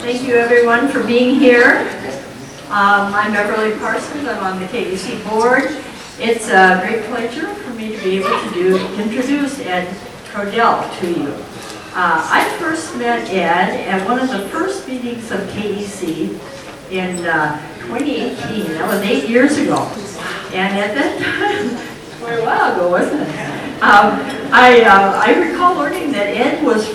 Thank you everyone for being here. I'm Beverly Parsons. I'm on the KEC board. It's a great pleasure for me to be able to introduce Ed Frodel to you. I first met Ed at one of the first meetings of KEC in 2018. That was 8 years ago. And at that time, quite a while ago, wasn't it? I recall learning that Ed was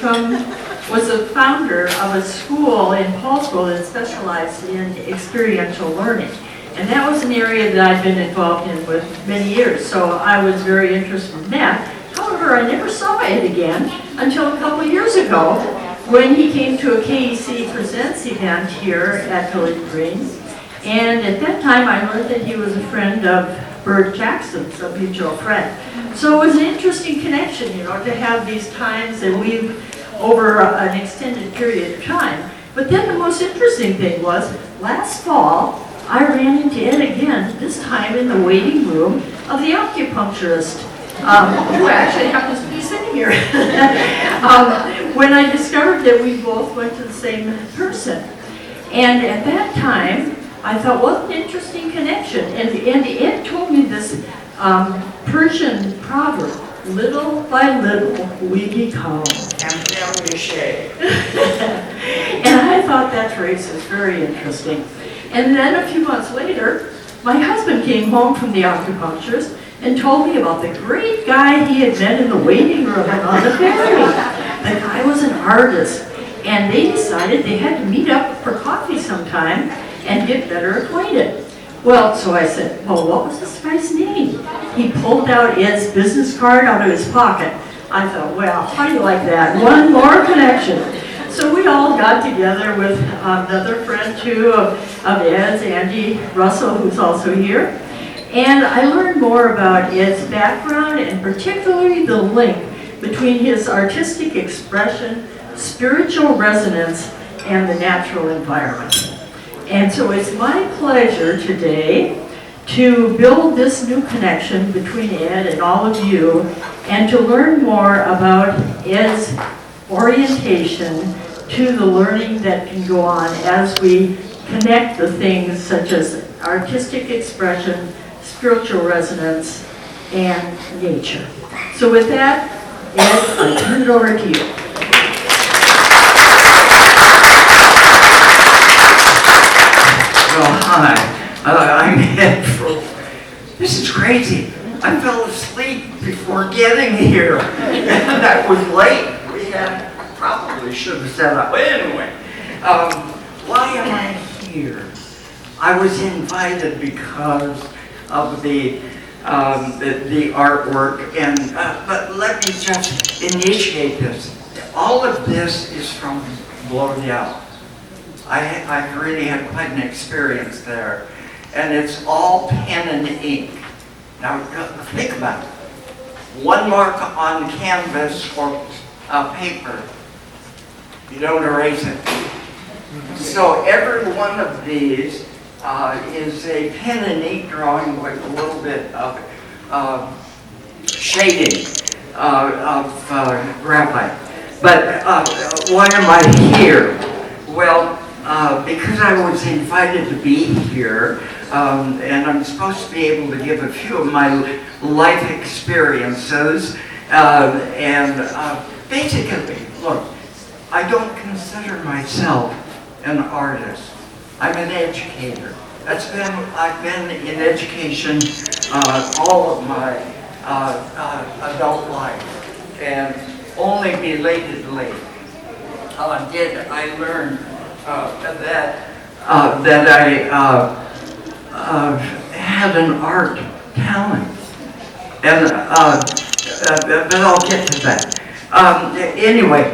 a founder of a school in Paulsville that specialized in experiential learning. And that was an area that I'd been involved in with many years, so I was very interested in that. However, I never saw Ed again until a couple of years ago when he came to a KEC Presents event here at Village Green. And at that time, I learned that he was a friend of Bert Jackson's, a mutual friend. So it was an interesting connection, you know, to have these times that we've over an extended period of time. But then the most interesting thing was, last fall, I ran into Ed again, this time in the waiting room of the acupuncturist, who actually happens to be sitting here, when I discovered that we both went to the same person. And at that time, I thought, what an interesting connection. And Ed told me this Persian proverb, little by little we become. And I thought that phrase was very interesting. And then a few months later, my husband came home from the acupuncturist and told me about the great guy he had met in the waiting room on the ferry. The guy was an artist, and they decided they had to meet up for coffee sometime and get better acquainted. Well, so I said, well, what was this guy's name? He pulled out Ed's business card out of his pocket. I thought, well, how do you like that? One more connection. So we all got together with another friend too of Ed's, Andy Russell, who's also here. And I learned more about Ed's background and particularly the link between his artistic expression, spiritual resonance, and the natural environment. And so it's my pleasure today to build this new connection between Ed and all of you and to learn more about Ed's orientation to the learning that can go on as we connect the things such as artistic expression, spiritual resonance, and nature. So with that, Ed, I turn it over to you. Oh, hi. I'm Ed Frodel. This is crazy. I fell asleep before getting here. And that was late. Probably should have set up. But anyway, why am I here? I was invited because of the artwork, and but let me just initiate this. All of this is from Frodel. I've really had quite an experience there, and it's all pen and ink. Now think about it. One mark on canvas or paper, you don't erase it. So every one of these is a pen and ink drawing with a little bit of shading of graphite. But why am I here? Well, because I was invited to be here, and I'm supposed to be able to give a few of my life experiences, and basically, look, I don't consider myself an artist. I'm an educator. I've been in education all of my adult life, and only belatedly did I learn that I had an art talent, and but I'll get to that. Anyway,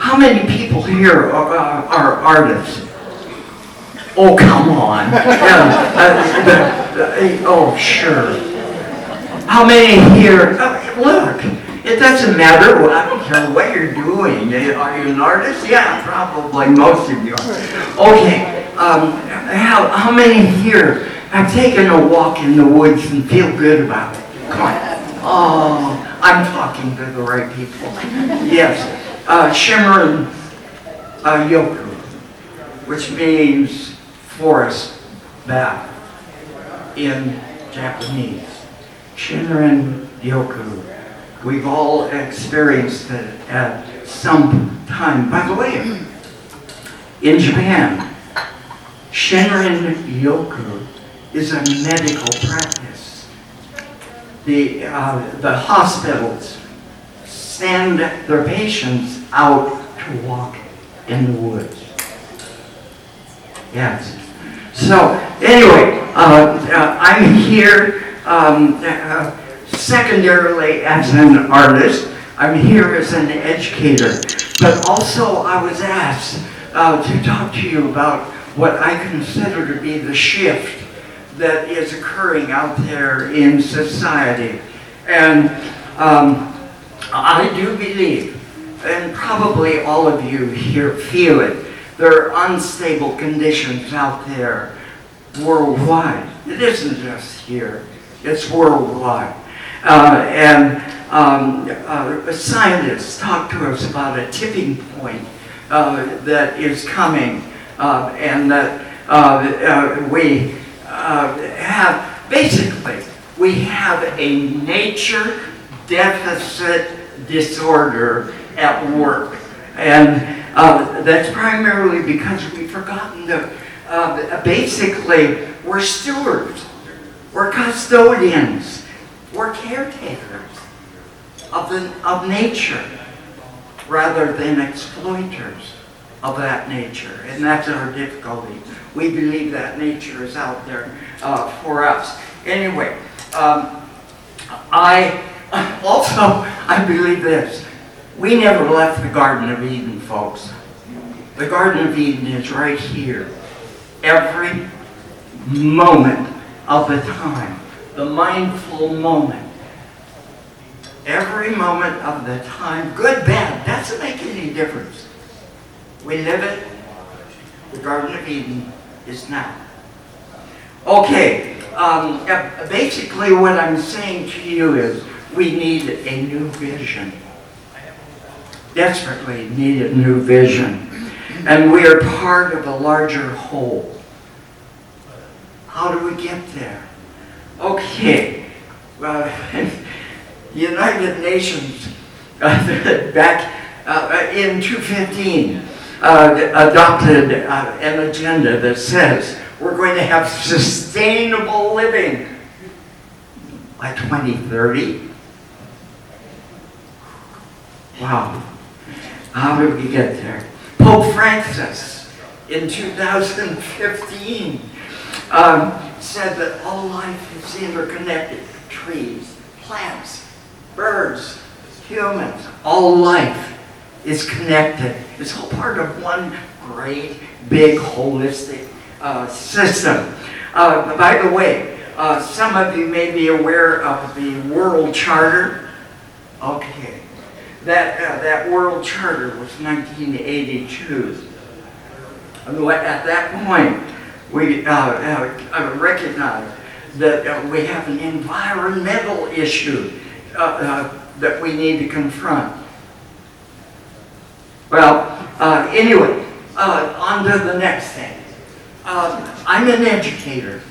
how many people here are artists? Oh, come on. Oh, sure. How many here? Look, it doesn't matter. I don't care what you're doing. Are you an artist? Yeah, probably most of you are. Okay. How many here have taken a walk in the woods and feel good about it? Come on. Oh, I'm talking to the right people. Yes. Shimmer and Yoku. which means forest bath in Japanese. Shinrin Yoku. We've all experienced it at some time. By the way, in Japan, Shinrin Yoku is a medical practice. The hospitals send their patients out to walk in the woods. Yes. So anyway, I'm here secondarily as an artist. I'm here as an educator, but also I was asked to talk to you about what I consider to be the shift that is occurring out there in society. And I do believe, and probably all of you here feel it, there are unstable conditions out there worldwide. It isn't just here, it's worldwide. Scientists talk to us about a tipping point that is coming, and that we have a nature deficit disorder at work. And that's primarily because we've forgotten that basically we're stewards, we're custodians, we're caretakers of nature rather than exploiters of that nature. And that's our difficulty. We believe that nature is out there for us. Anyway, I believe this. We never left the Garden of Eden, folks. The Garden of Eden is right here. Every moment of the time. The mindful moment. Every moment of the time, good, bad, doesn't make any difference. We live it. The Garden of Eden is now. Okay, basically what I'm saying to you is we need a new vision. Desperately need a new vision. And we are part of a larger whole. How do we get there? Okay, the United Nations back in 2015 adopted an agenda that says we're going to have sustainable living by 2030. Wow. How did we get there? Pope Francis in 2015 said that all life is interconnected. Trees, plants, birds, humans, all life is connected. It's all part of one great, big, holistic system. By the way, some of you may be aware of the World Charter. Okay. That World Charter was 1982. At that point, we recognized that we have an environmental issue that we need to confront. Well, anyway, on to the next thing. I'm an educator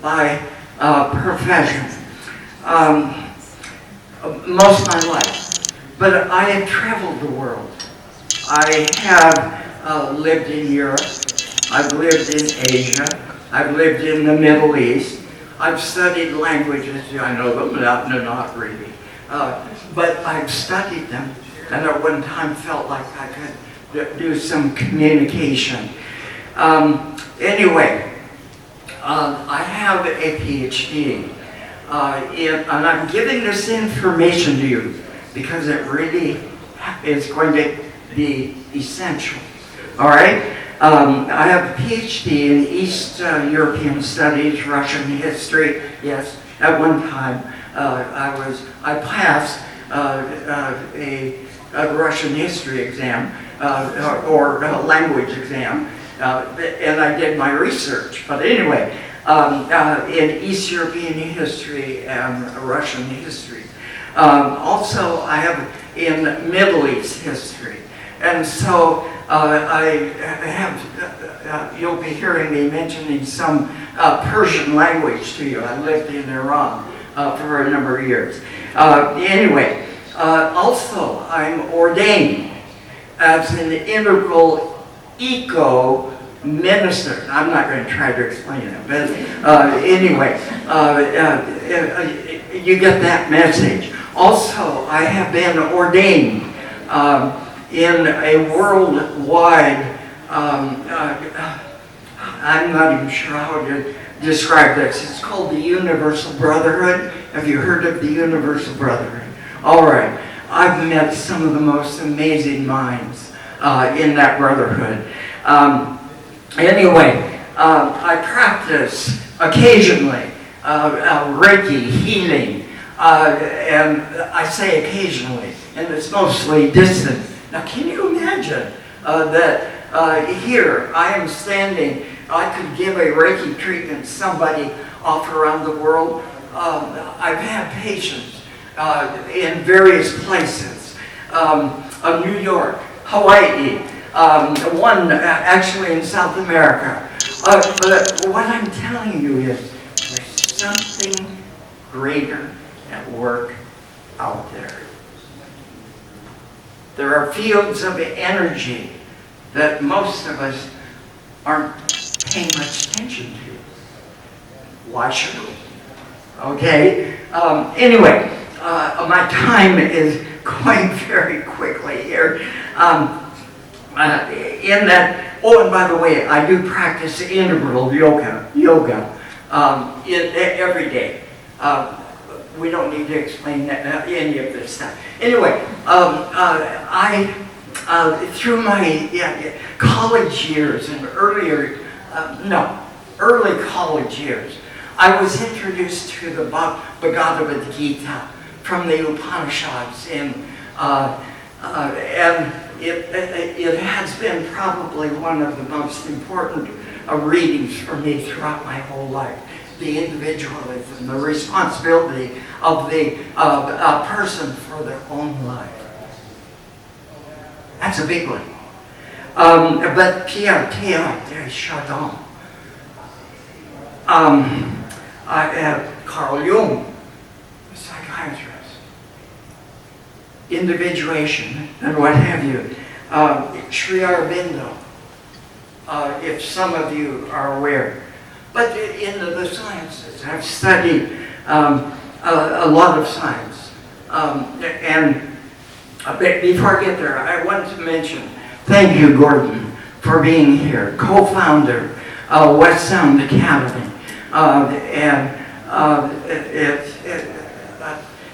by profession, most of my life. But I have traveled the world. I have lived in Europe. I've lived in Asia. I've lived in the Middle East. I've studied languages. I know them, no, not really. But I've studied them, and at one time felt like I could do some communication. Anyway, I have a PhD, and I'm giving this information to you because it really is going to be essential. All right? I have a PhD in East European Studies, Russian history. Yes, at one time I passed a Russian history exam or language exam, and I did my research. But anyway, in East European history and Russian history. Also, I have in Middle East history. And so I have, you'll be hearing me mentioning some Persian language to you. I lived in Iran for a number of years. Anyway, also I'm ordained as an integral eco minister. I'm not going to try to explain it, but anyway, you get that message. Also, I have been ordained in a worldwide, I'm not even sure how to describe this. It's called the Universal Brotherhood. Have you heard of the Universal Brotherhood? All right. I've met some of the most amazing minds in that brotherhood. Anyway, I practice occasionally Reiki healing, and I say occasionally, and it's mostly distant. Now, can you imagine that here I am standing, I could give a Reiki treatment to somebody off around the world. I've had patients in various places, New York, Hawaii, one actually in South America. But what I'm telling you is there's something greater at work out there. There are fields of energy that most of us aren't paying much attention to. Why should we? Okay? Anyway, my time is going very quickly here. In that, oh, and by the way, I do practice integral yoga every day. We don't need to explain any of this stuff. Anyway, I through my college years and early college years, I was introduced to the Bhagavad Gita from the Upanishads, and it has been probably one of the most important readings for me throughout my whole life. The individualism, the responsibility of the person for their own life. That's a big one. But Pierre Teilhard de Chardin, Carl Jung, a psychiatrist, individuation, and what have you. Sri Aurobindo, if some of you are aware. But in the sciences, I've studied a lot of science. And before I get there, I want to mention, thank you, Gordon, for being here, co-founder of West Sound Academy.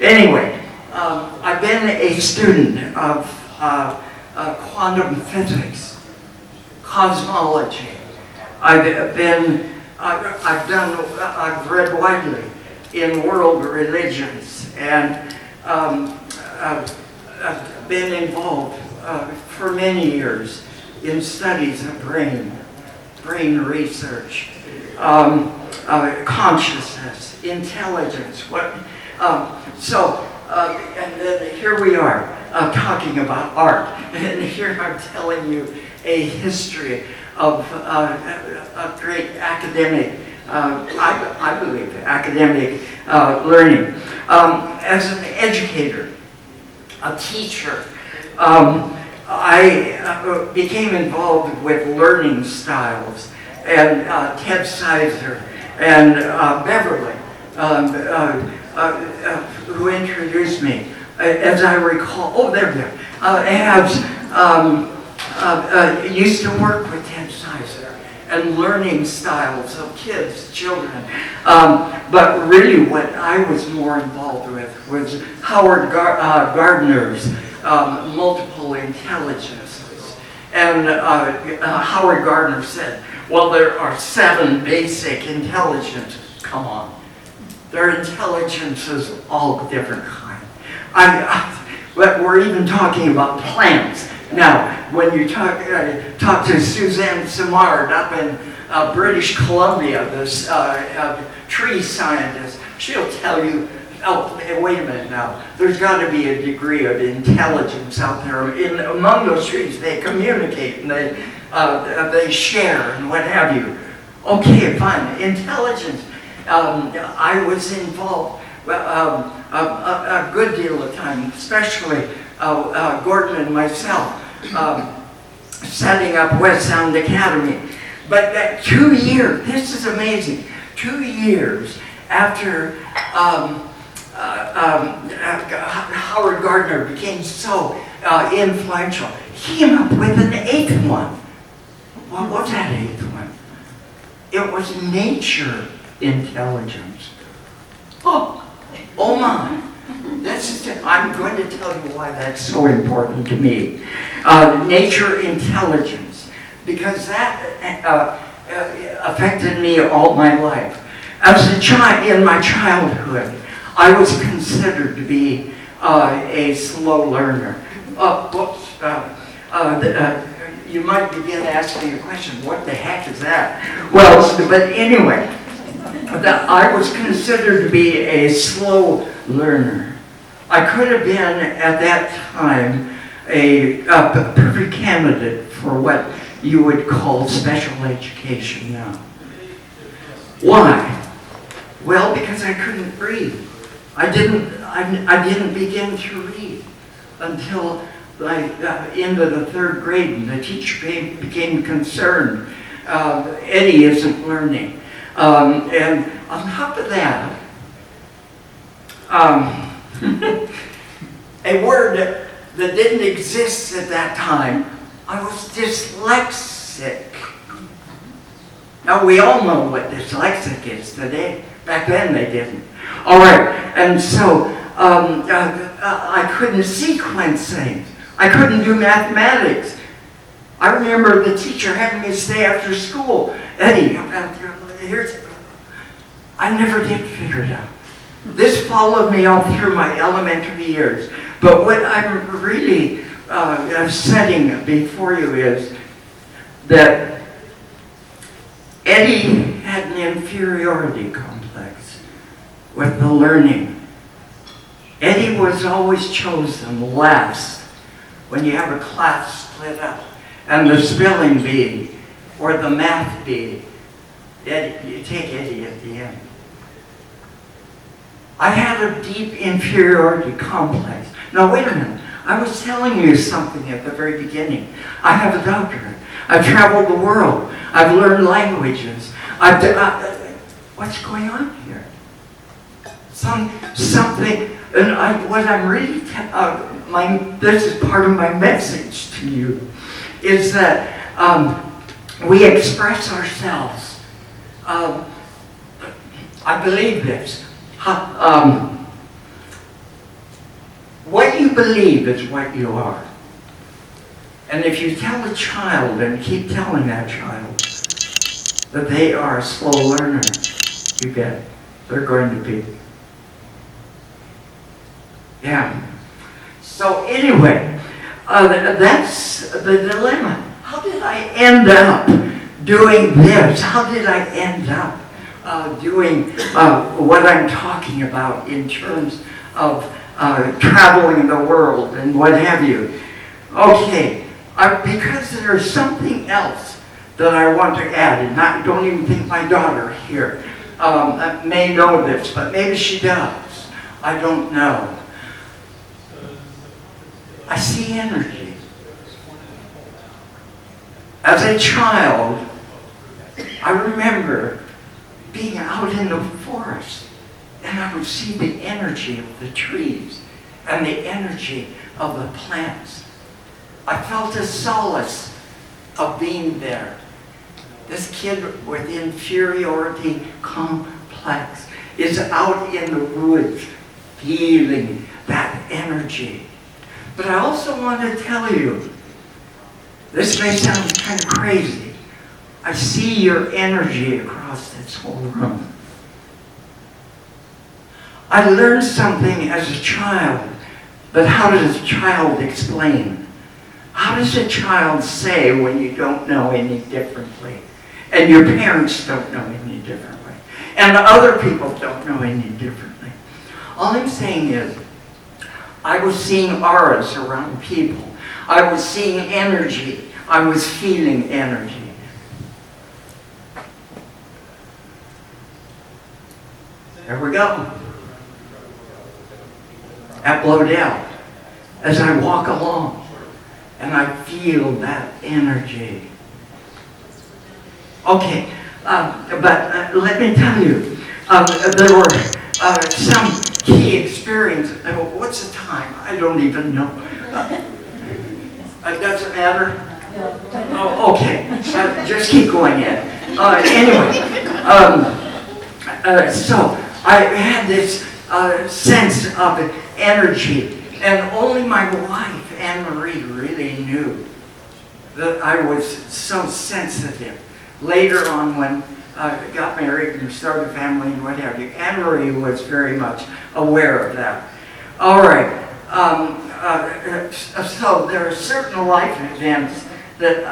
Anyway, I've been a student of quantum physics, cosmology. I've read widely in world religions, and I've been involved for many years in studies of brain research, consciousness, intelligence. And then here we are talking about art, and here I'm telling you a history of a great academic, I believe, academic learning. As an educator, a teacher, I became involved with learning styles, and Ted Sizer and Beverly, who introduced me, as I recall, used to work with Ted Sizer and learning styles of kids, children. But really what I was more involved with was Howard Gardner's multiple intelligences. And Howard Gardner said, well, there are 7 basic intelligences. Come on. There are intelligences of all different kinds. But we're even talking about plants. Now, when you talk to Suzanne Simard up in British Columbia, this tree scientist, she'll tell you oh, wait a minute now. There's got to be a degree of intelligence out there. Among those trees, they communicate and they share and what have you. Okay, fine. Intelligence. I was involved a good deal of time, especially Gordon and myself, setting up West Sound Academy. But that 2 years, this is amazing, 2 years after Howard Gardner became so influential, he came up with an 8th one. What was that 8th one? It was nature intelligence. Oh my. I'm going to tell you why that's so important to me. Nature intelligence, because that affected me all my life. As a child, in my childhood, I was considered to be a slow learner. You might begin asking a question, what the heck is that? Well, but anyway, I was considered to be a slow learner. I could have been, at that time, a perfect candidate for what you would call special education now. Why? Well, because I couldn't read. I didn't begin to read until into the 3rd grade, and the teacher became concerned. Eddie isn't learning. And on top of that, a word that didn't exist at that time, I was dyslexic. Now we all know what dyslexic is today. Back then they didn't. All right, and so I couldn't sequence things. I couldn't do mathematics. I remember the teacher having me stay after school. Eddie, I never did figure it out. This followed me all through my elementary years. But what I'm really setting before you is that Eddie had an inferiority complex with the learning. Eddie was always chosen last when you have a class split up. And the spelling bee or the math bee, Eddie, you take Eddie at the end. I had a deep inferiority complex. Now wait a minute, I was telling you something at the very beginning. I have a doctorate. I've traveled the world. I've learned languages. What's going on here? Something, and what I'm really, this is part of my message to you, is that we express ourselves. I believe this. What you believe is what you are. And if you tell a child and keep telling that child that they are a slow learner, you bet they're going to be. Yeah. So anyway, that's the dilemma. How did I end up doing this? How did I end up doing what I'm talking about in terms of traveling the world and what have you? Okay, because there's something else that I want to add, and I don't even think my daughter here may know this, but maybe she does. I don't know. I see energy. As a child, I remember being out in the forest, and I would see the energy of the trees and the energy of the plants. I felt a solace of being there. This kid with inferiority complex is out in the woods feeling that energy. But I also want to tell you, this may sound kind of crazy. I see your energy across this whole room. I learned something as a child, but how does a child explain? How does a child say when you don't know any differently? And your parents don't know any differently? And other people don't know any differently? All I'm saying is, I was seeing auras around people. I was seeing energy. I was feeling energy. There we go. At Frodel, as I walk along, and I feel that energy. Okay, but let me tell you, there were some key experiences. What's the time? I don't even know. It doesn't matter? Oh, okay, just keep going in. Anyway, so I had this sense of energy, and only my wife, Anne-Marie, really knew that I was so sensitive. Later on, when I got married and started a family and what have you, Anne-Marie was very much aware of that. All right, so there are certain life events that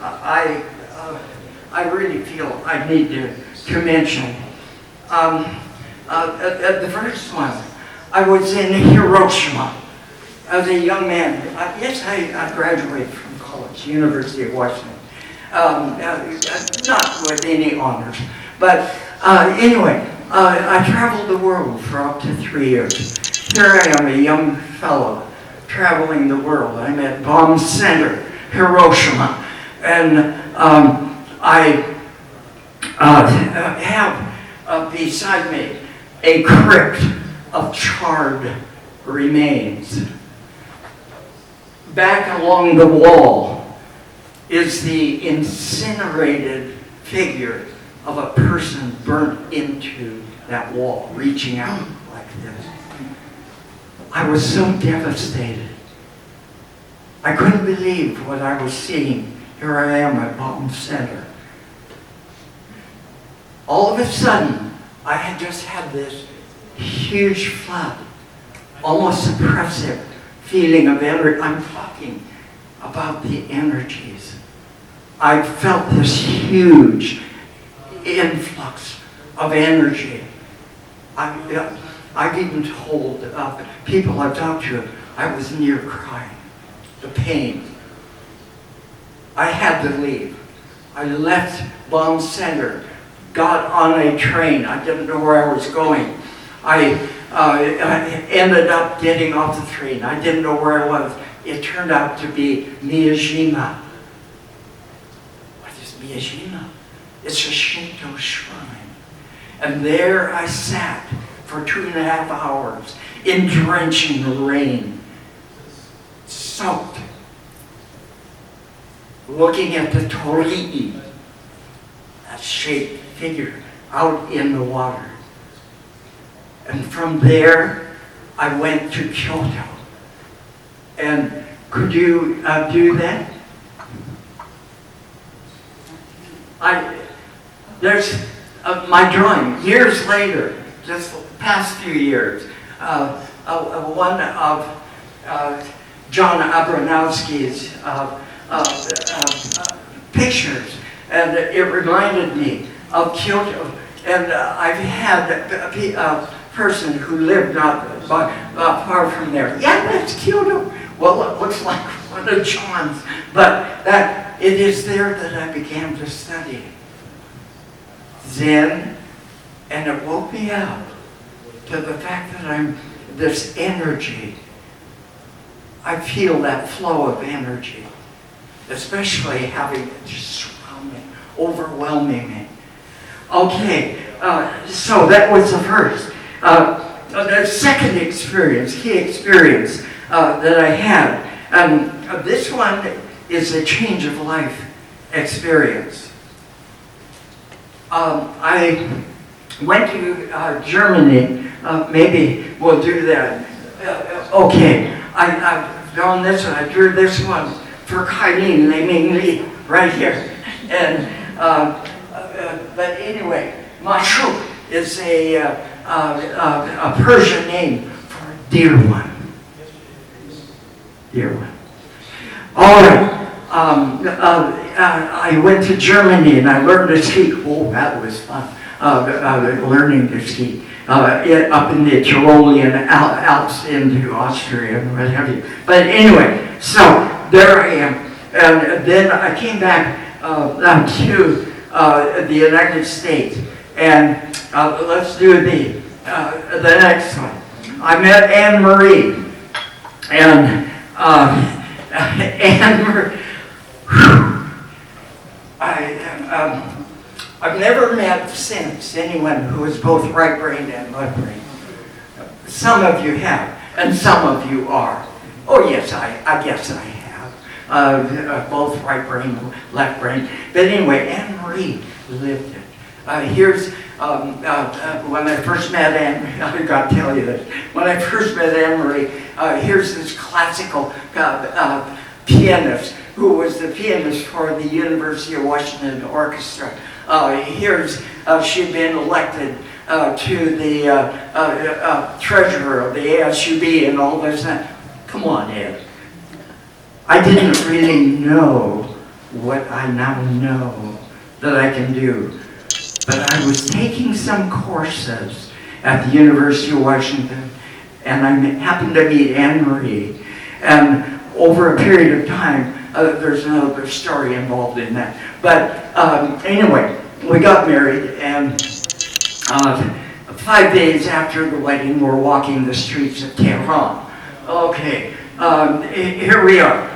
I really feel I need to mention. The first one, I was in Hiroshima as a young man. Yes, I graduated from college, University of Washington. Not with any honors, but anyway, I traveled the world for up to 3 years. Here I am, a young fellow traveling the world. I'm at Bomb Center, Hiroshima, and I have beside me a crypt of charred remains. Back along the wall is the incinerated figure of a person burnt into that wall, reaching out like this. I was so devastated. I couldn't believe what I was seeing. Here I am at Bomb Center. All of a sudden, I had just had this huge flood, almost oppressive feeling of energy. I'm talking about the energies. I felt this huge influx of energy. I've even told people I've talked to, I was near crying. The pain. I had to leave. I left Bomb Center, got on a train. I didn't know where I was going. I ended up getting off the train. I didn't know where I was. It turned out to be Miyajima. What is Miyajima? It's a Shinto shrine. And there I sat for 2.5 hours in drenching rain, soaked, looking at the torii, that shaped figure, out in the water. And from there, I went to Kyoto. And could you do that? There's my drawing, years later, just the past few years, one of John Abronowski's pictures, and it reminded me of Kyoto. And I've had a person who lived not far from there. Yeah, that's Kyoto. Well, it looks like one of John's, but it is there that I began to study Zen, and it woke me up to the fact that I'm this energy. I feel that flow of energy, especially having it just surround me, overwhelming me. Okay, so that was the first. The second experience, key experience that I had, this one is a change of life experience. I went to Germany. Maybe we'll do that. Okay, I've done this one. I drew this one for Kailin Leming Li right here. And but anyway, Mashuk is a Persian name for dear one. Dear one. All right. I went to Germany and I learned to ski. Oh, that was fun. Learning to ski. up in the Tyrolean Alps into Austria and what have you. But anyway, so there I am. And then I came back to the United States. And let's do the next one. I met Anne Marie. And Anne Marie, I've never met since anyone who is both right-brained and left-brained. Some of you have, and some of you are. Oh yes, I guess I have. Both right-brained, left-brained. But anyway, Anne Marie lived it. Here's, when I first met Anne, I got to tell you this. When I first met Anne Marie, here's this classical pianist who was the pianist for the University of Washington Orchestra. She'd been elected to the treasurer of the ASUB and all this. Come on, Ed. I didn't really know what I now know that I can do. But I was taking some courses at the University of Washington, and I happened to meet Anne Marie. And over a period of time, there's another story involved in that. But anyway, we got married, and 5 days after the wedding, we're walking the streets of Tehran. Okay, here we are.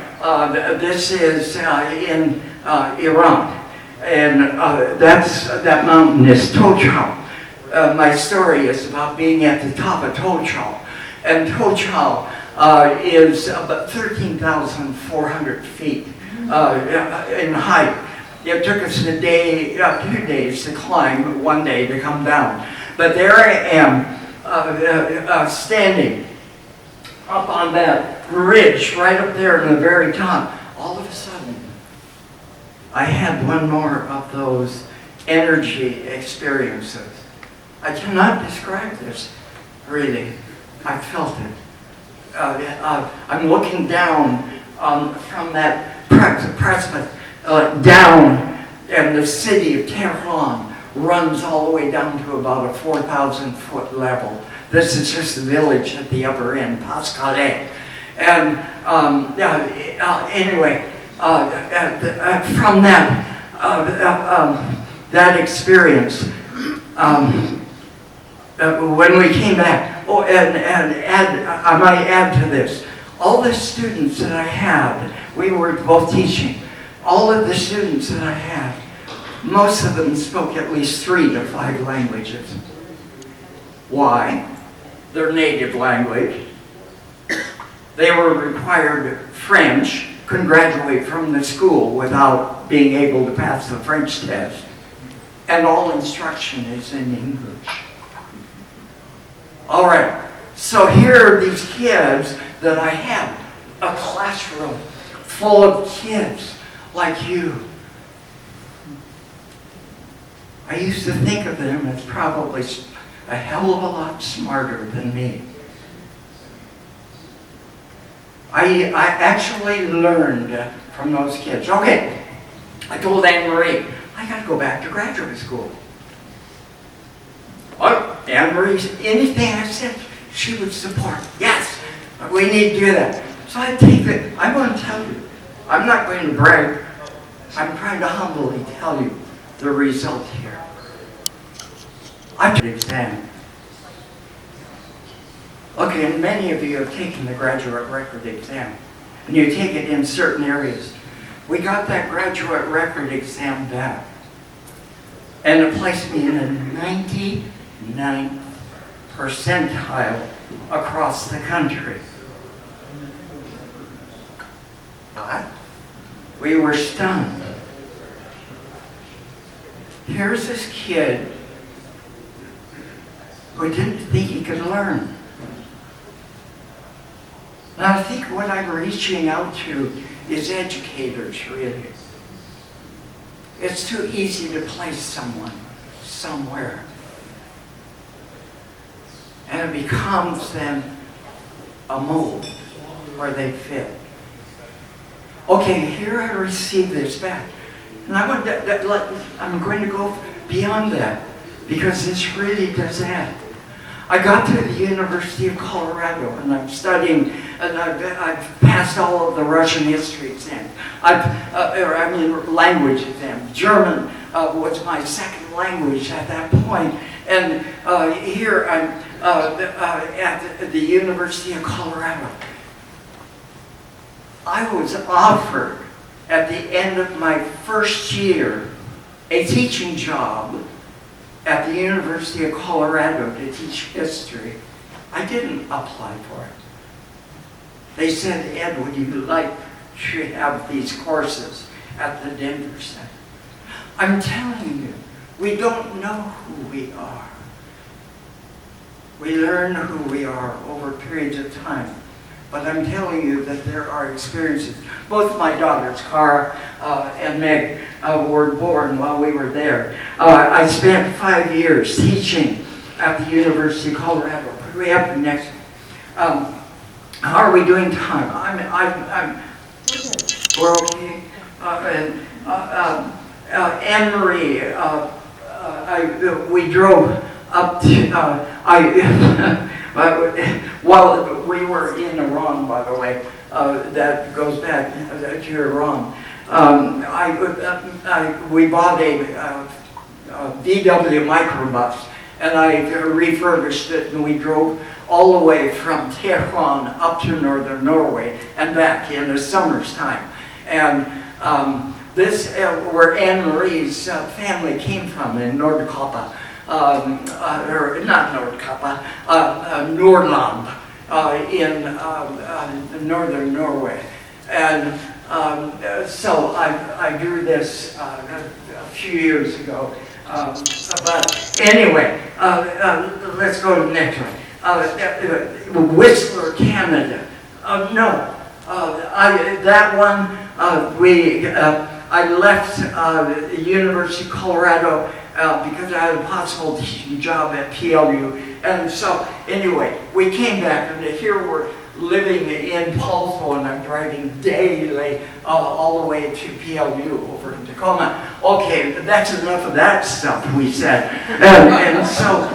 This is in Iran. And that mountain is Tochal. My story is about being at the top of Tochal. And Tochal is about 13,400 feet in height. It took us a day, 2 days to climb, 1 day to come down. But there I am, standing up on that ridge right up there in the very top. All of a sudden, I had one more of those energy experiences. I cannot describe this, really. I felt it. I'm looking down from that precipice down, and the city of Tehran runs all the way down to about a 4,000-foot level. This is just the village at the upper end, Paskale. And anyway, from that experience, when we came back, I might add to this, all the students that I had, we were both teaching, all of the students that I had, most of them spoke at least 3 to 5 languages. Why? Their native language. They were required French, couldn't graduate from the school without being able to pass the French test. And all instruction is in English. All right, so here are these kids that I have, a classroom full of kids like you. I used to think of them as probably a hell of a lot smarter than me. I actually learned from those kids. Okay, I told Anne Marie, I got to go back to graduate school. Oh, Anne Marie's, anything I said, she would support. Yes, we need to do that. So I take it, I'm going to tell you, I'm not going to brag, I'm trying to humbly tell you the result here. I took the exam. Okay, and many of you have taken the graduate record exam, and you take it in certain areas. We got that graduate record exam back, and it placed me in the 99th percentile across the country. But we were stunned. Here's this kid who didn't think he could learn. And I think what I'm reaching out to is educators, really. It's too easy to place someone somewhere. And it becomes then a mold where they fit. Okay, here I receive this back. And I'm going to go beyond that, because this really does add. I got to the University of Colorado, and I'm studying, and I've passed all of the Russian history exams. Language exams. German was my second language at that point. And here I'm at the University of Colorado. I was offered at the end of my first year a teaching job at the University of Colorado to teach history. I didn't apply for it. They said, Ed, would you like to have these courses at the Denver Center? I'm telling you, we don't know who we are. We learn who we are over periods of time. But I'm telling you that there are experiences. Both my daughters, Cara and Meg, were born while we were there. I spent 5 years teaching at the University of Colorado. Could we have the next? How are we doing time? We're okay. Anne Marie, we drove up to. While we were in Iran, by the way, that goes back to Iran. We bought a VW microbus, and I refurbished it, and we drove all the way from Tehran up to northern Norway and back in the summer's time. And this where Anne Marie's family came from in Nordkapa. Or not Nordkapa, Nordland in northern Norway. And so I drew this a few years ago. But anyway, let's go to the next one. Whistler, Canada. No, that one, I left the University of Colorado because I had a possible teaching job at PLU. And so, anyway, we came back, and here we're living in Paulsville, and I'm driving daily all the way to PLU over in Tacoma. Okay, that's enough of that stuff, we said. And so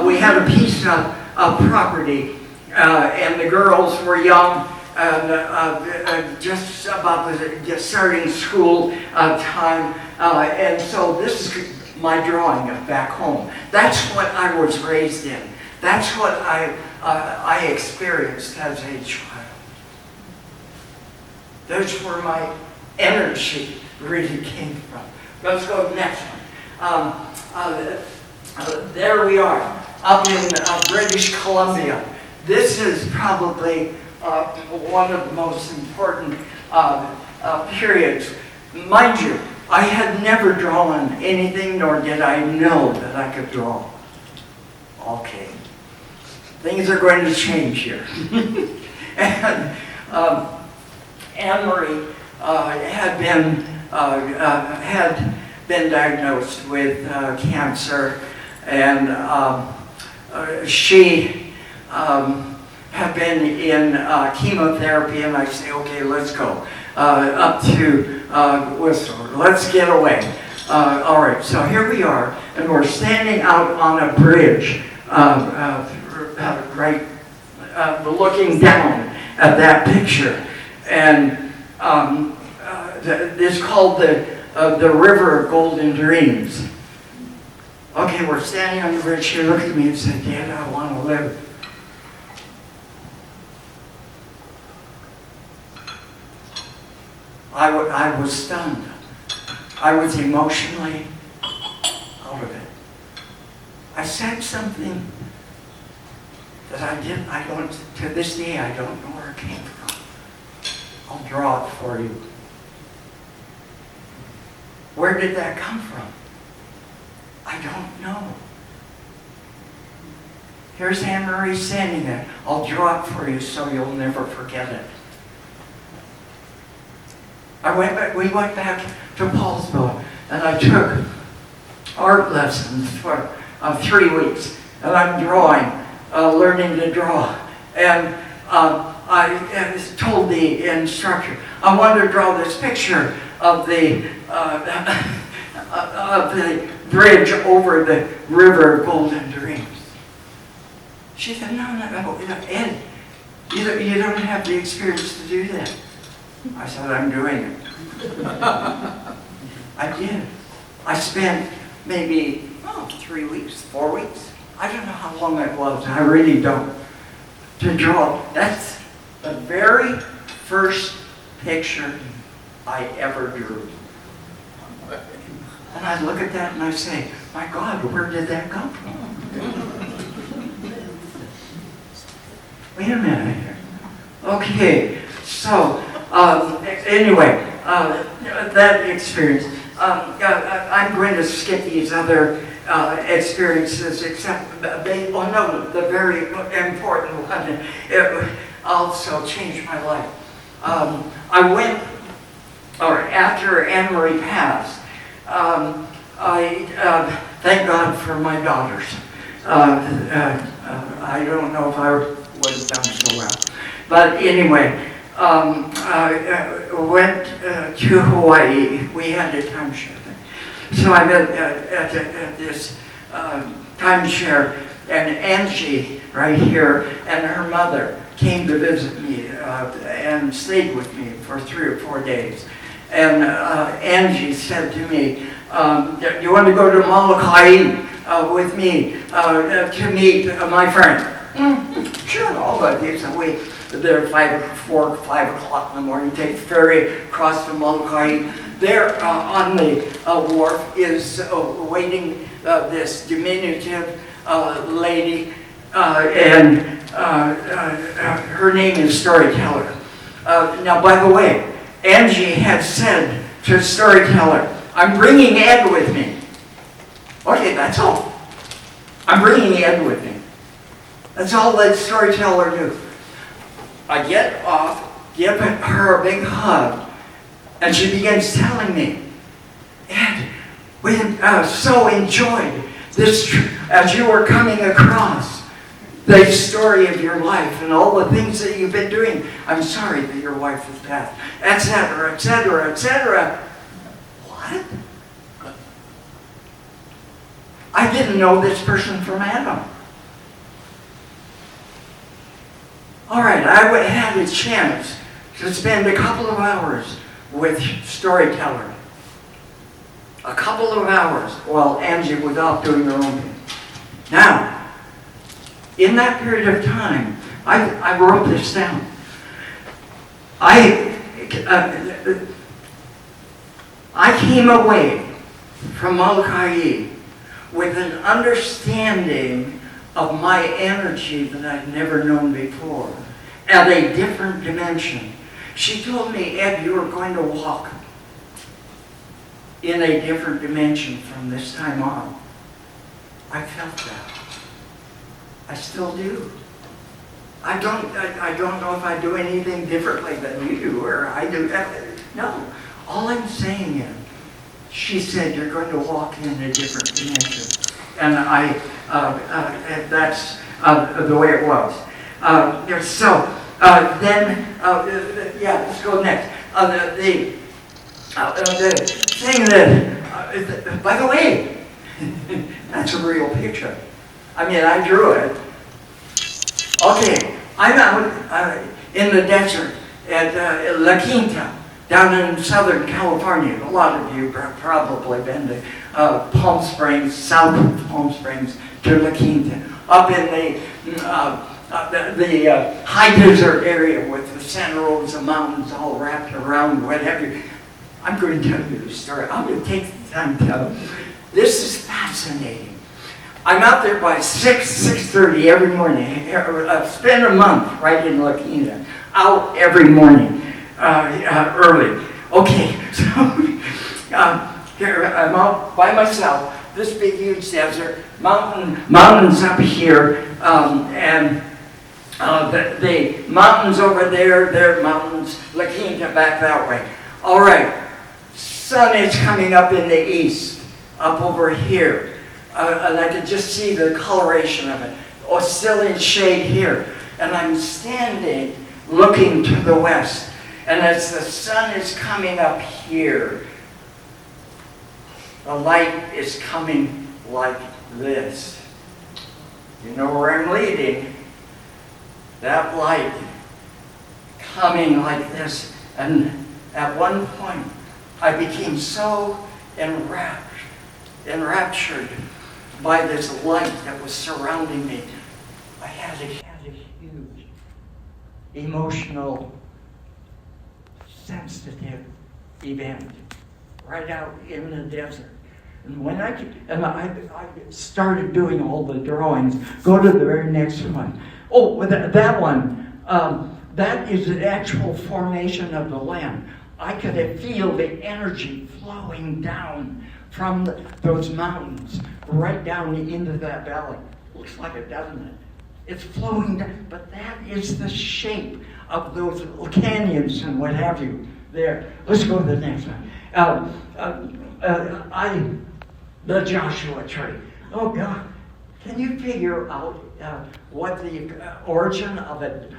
we had a piece of property, and the girls were young, and just about just starting school time. And so this is my drawing of back home. That's what I was raised in. That's what I experienced as a child. That's where my energy really came from. Let's go to the next one. There we are, up in British Columbia. This is probably one of the most important periods. Mind you, I had never drawn anything, nor did I know that I could draw. Okay. Things are going to change here. And Anne-Marie had been diagnosed with cancer, and she had been in chemotherapy, and I say, okay, let's go up to Whistler. Let's get away. All right, so here we are, and we're standing out on a bridge, right, looking down at that picture, and it's called the River of Golden Dreams. Okay, we're standing on the bridge. She looked at me and said, Dad, I want to live. I was stunned. I was emotionally out of it. I said something that to this day, I don't know where it came from. I'll draw it for you. Where did that come from? I don't know. Here's Anne-Marie standing there. I'll draw it for you so you'll never forget it. We went back to Paulsville, and I took art lessons for 3 weeks, and I'm drawing, learning to draw. And I told the instructor, I want to draw this picture of the bridge over the River of Golden Dreams. She said, no, Ed, you don't have the experience to do that. I said, I'm doing it. I did. I spent maybe 3 weeks, 4 weeks. I don't know how long it was. I really don't. To draw. That's the very first picture I ever drew. And I look at that and I say, my God, where did that come from? Wait a minute here. Okay, so anyway, that experience. I'm going to skip these other experiences, except the very important one. It also changed my life. I went, or after Anne-Marie passed, I thank God for my daughters. I don't know if I would have done so well. But anyway, I went to Hawaii. We had a timeshare thing. So I met at this timeshare, and Angie, right here, and her mother came to visit me and stayed with me for 3 or 4 days. And Angie said to me, do you want to go to Molokai with me to meet my friend? Sure, all the days a week. There, 4 or 5 o'clock in the morning, take the ferry across to Molokai. There on the wharf is waiting this diminutive lady, and her name is Storyteller. Now, by the way, Angie had said to Storyteller, I'm bringing Ed with me. Okay, that's all. I'm bringing Ed with me. That's all that Storyteller knew. I get off, give her a big hug, and she begins telling me, Ed, we so enjoyed this as you were coming across the story of your life and all the things that you've been doing. I'm sorry that your wife has passed, etc., etc., etc. What? I didn't know this person from Adam. All right, I had a chance to spend a couple of hours with Storyteller. A couple of hours while Angie was off doing her own thing. Now, in that period of time, I wrote this down. I came away from Molokai with an understanding of my energy that I'd never known before, at a different dimension. She told me, Ed, you are going to walk in a different dimension from this time on. I felt that. I still do. I don't know if I do anything differently than you do, or I do. No. All I'm saying is, she said, you're going to walk in a different dimension. And that's the way it was. Let's go next. The thing that, by the way, that's a real picture. I mean, I drew it. Okay, I'm out in the desert at La Quinta, down in Southern California. A lot of you have probably been to Palm Springs, south of Palm Springs to La Quinta, up in the high desert area with the Santa Rosa Mountains all wrapped around, whatever. I'm going to tell you the story. I'm going to take the time to tell you. This is fascinating. I'm out there by 6:30 every morning. Spend a month right in La Quinta, out every morning, early. Okay, so here I'm out by myself. This big, huge desert, mountains up here, and the mountains over there, they're mountains. La Quinta back that way. All right, sun is coming up in the east, up over here. And I could just see the coloration of it. Oh, still in shade here. And I'm standing looking to the west. And as the sun is coming up here, the light is coming like this. You know where I'm leading. that light coming like this, and at one point I became so enraptured by this light that was surrounding me. I had a huge emotional, sensitive event right out in the desert. And when I started doing all the drawings, go to the very next one. Oh, that one, that is the actual formation of the land. I could feel the energy flowing down from those mountains right down into that valley. Looks like it, doesn't it? It's flowing down, but that is the shape of those little canyons and what have you there. Let's go to the next one. The Joshua tree. Oh God, can you figure out what the origin of a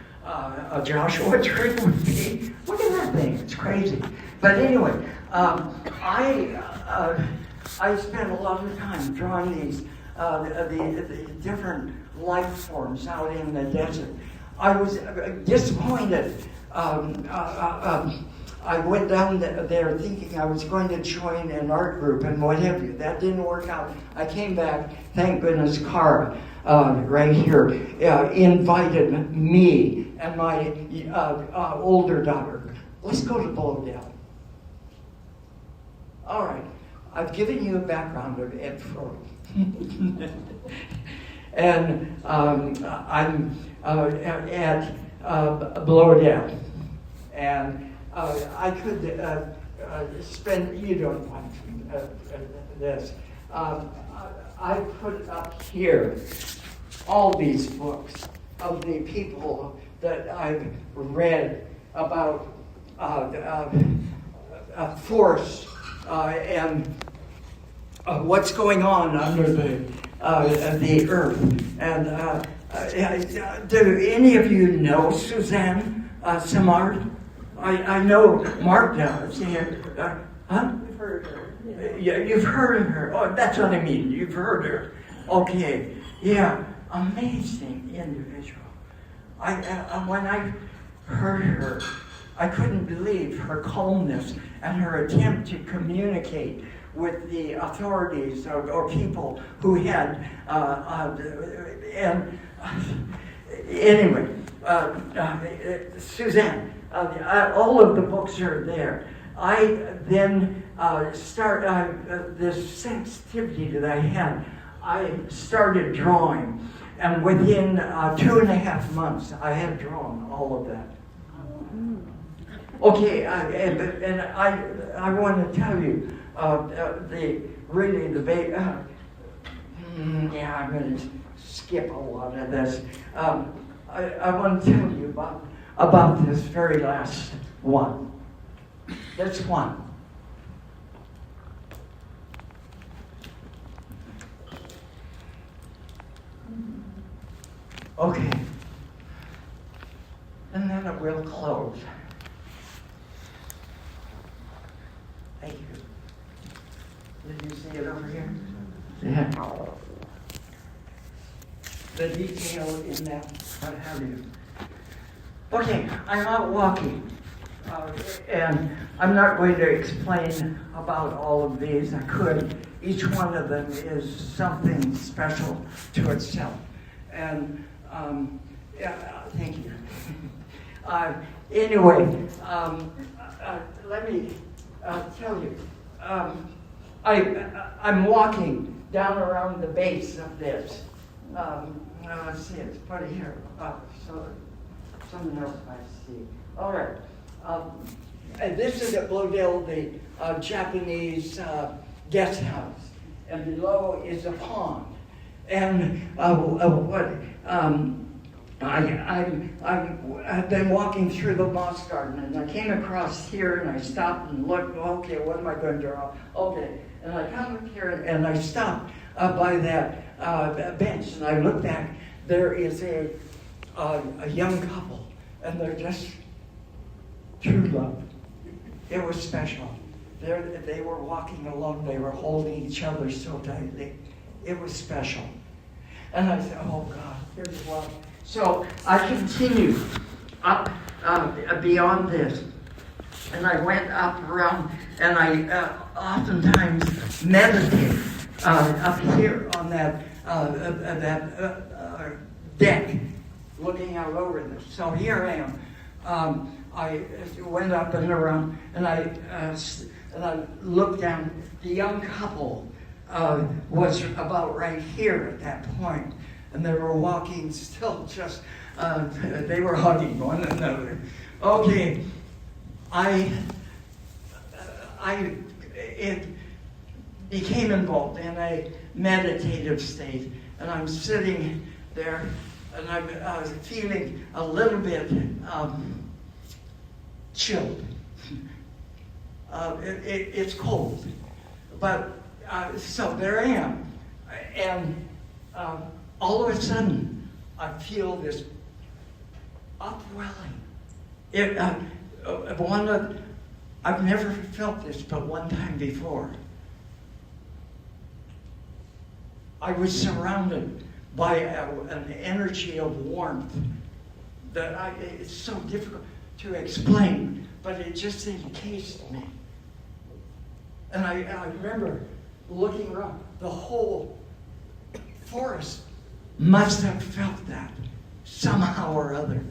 Joshua tree would be? Look at that thing, it's crazy. But anyway, I spent a lot of time drawing these the different life forms out in the desert. I was disappointed. I went down there thinking I was going to join an art group and what have you. That didn't work out. I came back, thank goodness, Cara, right here, invited me and my older daughter. Let's go to Frodel. All right, I've given you a background of Ed Frodel. And I'm at Frodel. And I could spend, you don't want this. I put up here all these books of the people that I've read about force and what's going on under the earth. And do any of you know Suzanne Simard? I know Mark does. Huh? You've heard her. Yeah, you've heard of her. Oh, that's what I mean. You've heard her. Okay. Yeah. Amazing individual. When I heard her, I couldn't believe her calmness and her attempt to communicate with the authorities or people who had anyway, Suzanne. All of the books are there. I then start this sensitivity that I had. I started drawing, and within 2.5 months, I had drawn all of that. Okay, and I want to tell you I'm going to skip a lot of this. I want to tell you about this very last one. This one. Okay. And then it will close. Thank you. Did you see it over here? Yeah. The detail in that, what have you. Okay, I'm out walking, and I'm not going to explain about all of these. I could. Each one of them is something special to itself. And, thank you. Anyway, let me tell you. I'm walking down around the base of this. Let's see, it's put here. So something else I see. All right. And this is at Frodel, the Japanese guest house. And below is a pond. And I've been walking through the moss garden, and I came across here, and I stopped and looked. Okay, what am I going to draw? Okay, and I come up here, and I stopped by that bench, and I look back. There is a young couple, and they're just true love. It was special. They were walking along. They were holding each other so tightly. It was special. And I said, oh God, here's love. So I continued up beyond this. And I went up around, and I oftentimes meditate up here on that deck, looking out over this. So here I am. I went up and around, and I looked down. The young couple was about right here at that point, and they were walking still just, they were hugging one another. Okay, it became involved in a meditative state, and I'm sitting there, and I was feeling a little bit chilled. It's cold, but so there I am, and all of a sudden I feel this upwelling. I've never felt this but one time before. I was surrounded by an energy of warmth that it's so difficult to explain, but it just encased me. And I remember looking around, the whole forest must have felt that somehow or other.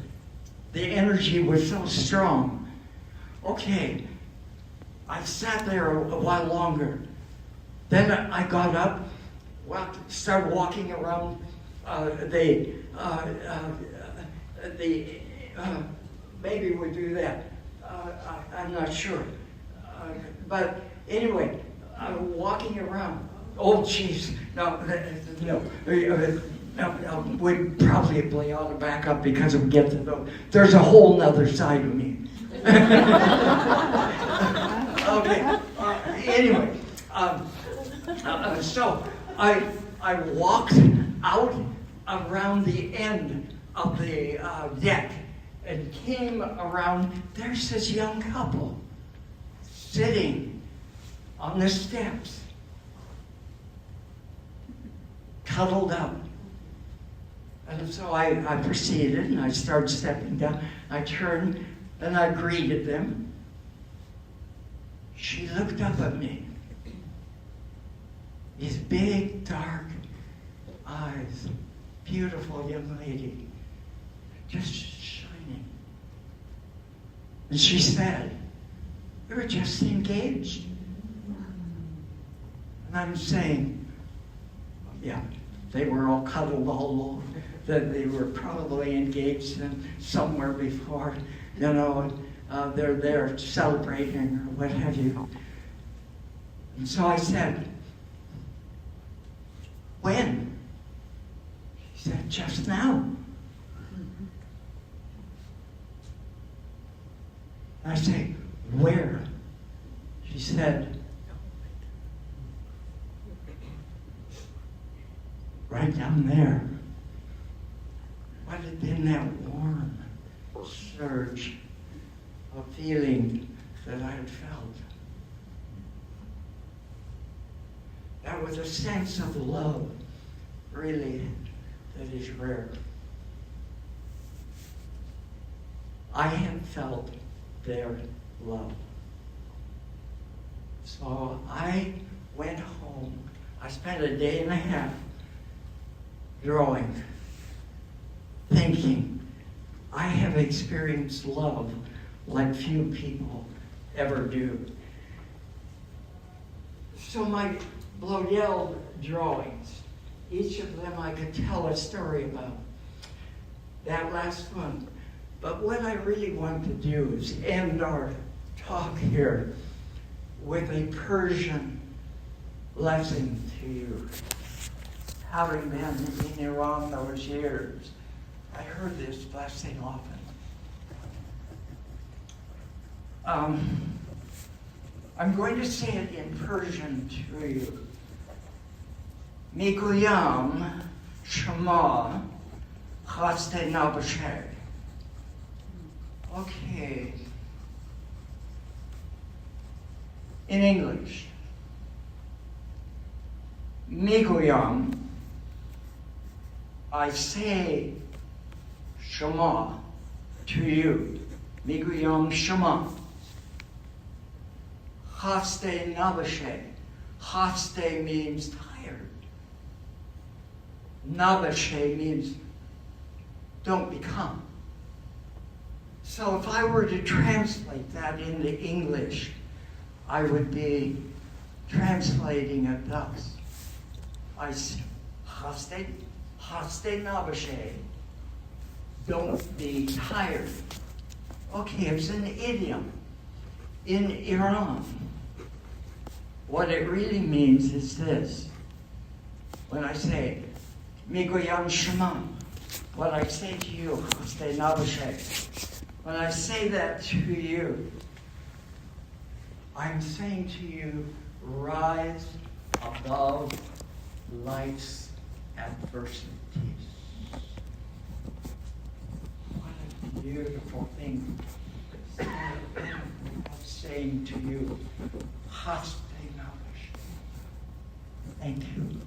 The energy was so strong. Okay, I sat there a while longer. Then I got up, started walking around maybe we do that. I'm not sure. But anyway, walking around. Oh, jeez. No. We probably ought to back up because we get to know. There's a whole nother side of me. Okay. Anyway, so I walked out around the end of the deck and came around. There's this young couple sitting on the steps, cuddled up. And so I proceeded, and I started stepping down. I turned, and I greeted them. She looked up at me. These big, dark eyes. Beautiful young lady. Just shining. And she said, "We were just engaged." And I'm saying, yeah, they were all cuddled all over. That they were probably engaged in somewhere before, they're there celebrating or what have you. And so I said, "When?" She said, "Just now." I say, "Where?" She said, "Right down there." What had been that warm surge of feeling that I had felt? That was a sense of love, really, that is rare. I had felt their love. So I went home. I spent a day and a half drawing, thinking, I have experienced love like few people ever do. So my Frodel drawings, each of them I could tell a story about. That last one. But what I really want to do is end our talk here with a Persian lesson to you. Having been in Iran those years, I heard this blessing often. I'm going to say it in Persian to you. Miguyam Shema Khaste Nabashe. Okay. In English. Miguyam, I say Shema, to you. Miguyam Shema. Haste Nabashe. Haste means tired. Nabashe means don't become. So if I were to translate that into English, I would be translating it thus. Haste Nabashe. Don't be tired. Okay, it's an idiom in Iran. What it really means is this. When I say, Migoyam Shema, what I say to you, Haste Nabashe, when I say that to you, I'm saying to you, rise above life's adversities. What a beautiful thing. I'm saying to you, Haste Nabashe. Thank you.